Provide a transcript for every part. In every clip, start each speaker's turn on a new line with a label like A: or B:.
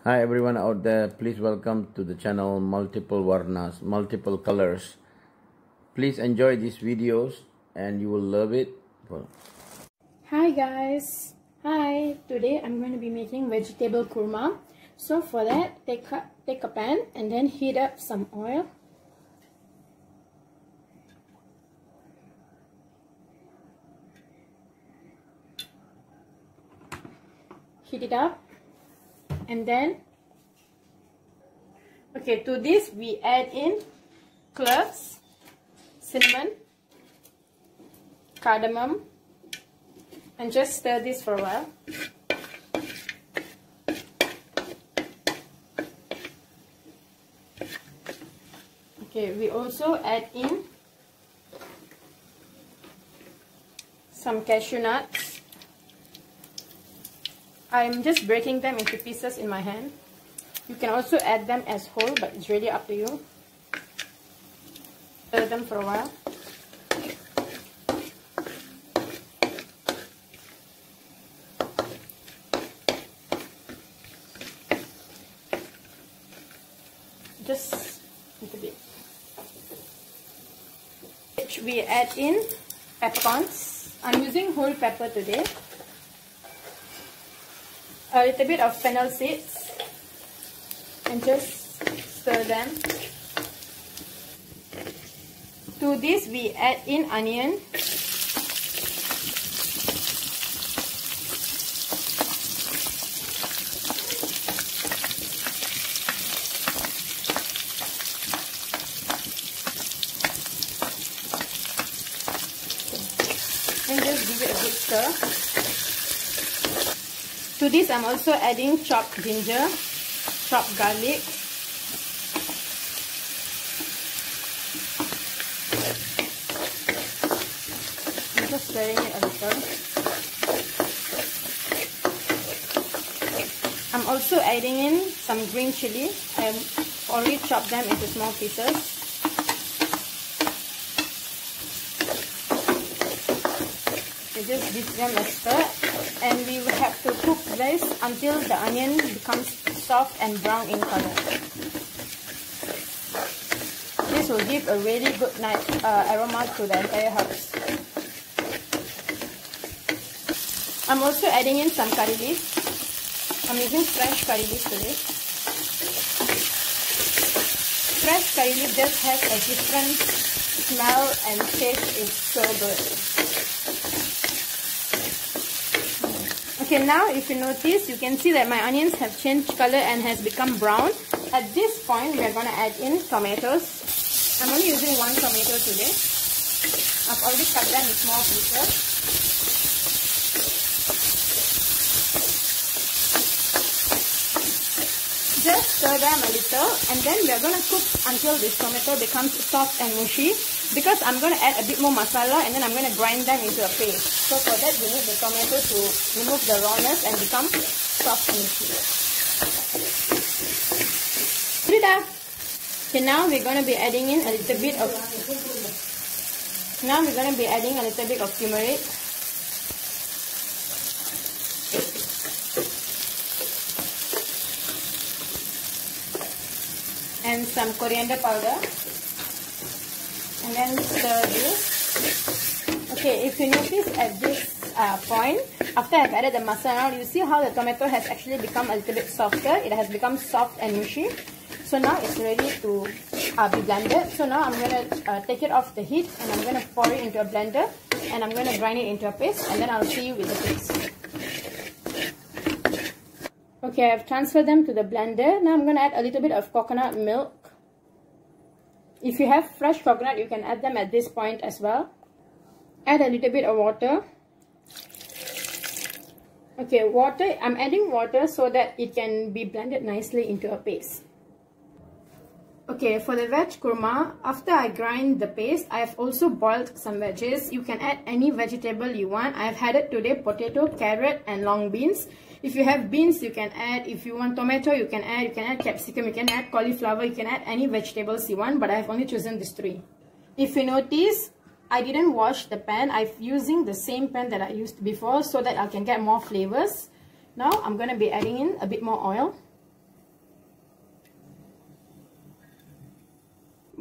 A: Hi everyone out there, please welcome to the channel Multiplewarnas, multiple colors. Please enjoy these videos and you will love it.
B: Hi guys, today I'm going to be making vegetable kurma. So for that, take a pan and then heat up some oil. Heat it up. And then, to this we add in cloves, cinnamon, cardamom, and just stir this for a while. We also add in some cashew nuts. I'm just breaking them into pieces in my hand. You can also add them as whole, but it's really up to you. Stir them for a while. Just a little bit. We add in peppercorns. I'm using whole pepper today. A little bit of fennel seeds and just stir them. To this we add in onion, and just give it a good stir. To this I'm also adding chopped ginger, chopped garlic, I'm just stirring it a little. I'm also adding in some green chili. I've already chopped them into small pieces. Just give them a stir, and we will have to cook this until the onion becomes soft and brown in color. This will give a really good aroma to the entire house. I'm also adding in some curry leaves. I'm using fresh curry leaves today. Fresh curry leaf just has a different smell and taste. It's so good. Now if you notice, you can see that my onions have changed color and has become brown. At this point, we are going to add in tomatoes. I'm only using one tomato today. I've already cut them in small pieces. Just stir them a little, and then we are going to cook until this tomato becomes soft and mushy. Because I'm going to add a bit more masala and then I'm going to grind them into a paste. So for that we need the tomato to remove the rawness and become soft and mushy. Now we're going to be adding in a little bit of turmeric. And some coriander powder. And then stir this. If you notice at this point, after I've added the masala, you see how the tomato has actually become a little bit softer. It has become soft and mushy. So now it's ready to be blended. So now I'm going to take it off the heat and I'm going to pour it into a blender and I'm going to grind it into a paste, and then I'll see you with the paste. I've transferred them to the blender. Now I'm going to add a little bit of coconut milk. If you have fresh coconut, you can add them at this point as well. Add a little bit of water. I'm adding water so that it can be blended nicely into a paste. For the veg kurma, after I grind the paste, I have also boiled some veggies. You can add any vegetable you want. I have added today potato, carrot and long beans. If you have beans, you can add. If you want tomato, you can add capsicum, you can add cauliflower, you can add any vegetables you want, but I have only chosen these three. If you notice, I didn't wash the pan. I'm using the same pan that I used before so that I can get more flavors. Now I'm going to be adding in a bit more oil.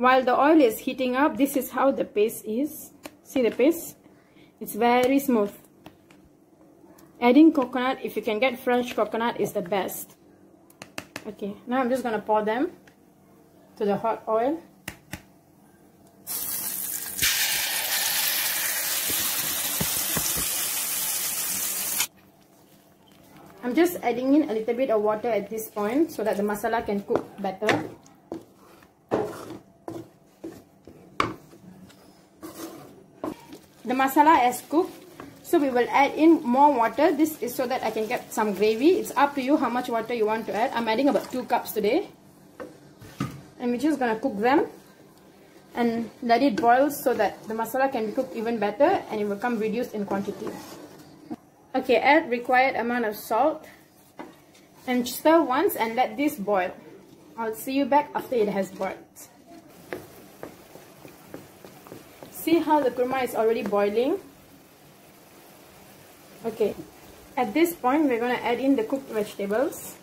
B: while the oil is heating up, this is how the paste is. See the paste? It's very smooth. Adding coconut, if you can get fresh coconut, is the best. Okay, now I'm just going to pour them to the hot oil. I'm just adding in a little bit of water at this point so that the masala can cook better. The masala has cooked, so we will add in more water. This is so that I can get some gravy. It's up to you how much water you want to add. I'm adding about 2 cups today. And we're just going to cook them and let it boil so that the masala can be cooked even better and it will come reduced in quantity. Okay, add required amount of salt and stir once and let this boil. I'll see you back after it has boiled. See how the kurma is already boiling? Okay, at this point we're going to add in the cooked vegetables.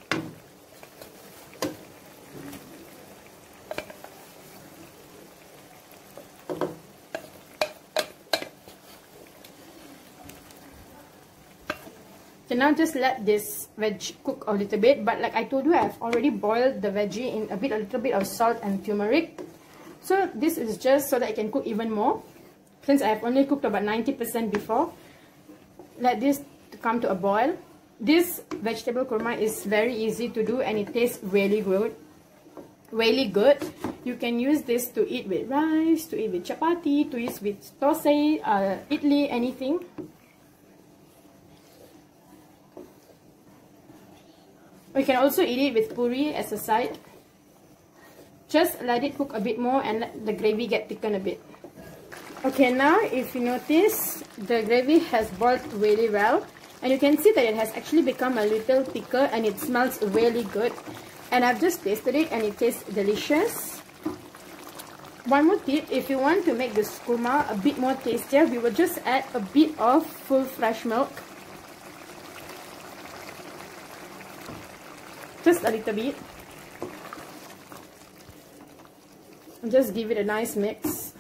B: So now just let this veg cook a little bit, but like I told you, I've already boiled the veggie in a little bit of salt and turmeric. So this is just so that it can cook even more. Since I have only cooked about 90% before, let this come to a boil. This vegetable kurma is very easy to do and it tastes really good. Really good. You can use this to eat with rice, to eat with chapati, to eat with dosai, idli, anything. We can also eat it with poori as a side. Just let it cook a bit more and let the gravy get thickened a bit. Okay, now if you notice, the gravy has boiled really well. And you can see that it has actually become a little thicker and it smells really good. And I've just tasted it and it tastes delicious. One more tip, if you want to make this kurma a bit more tastier, we will just add a bit of full fresh milk. Just a little bit. And just give it a nice mix.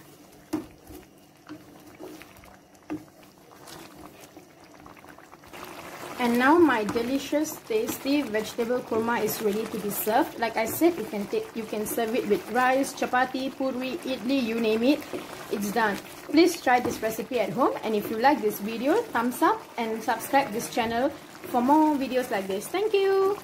B: And now my delicious, tasty vegetable kurma is ready to be served. Like I said, you can serve it with rice, chapati, poori, idli, you name it. It's done. Please try this recipe at home. And if you like this video, thumbs up and subscribe this channel for more videos like this. Thank you.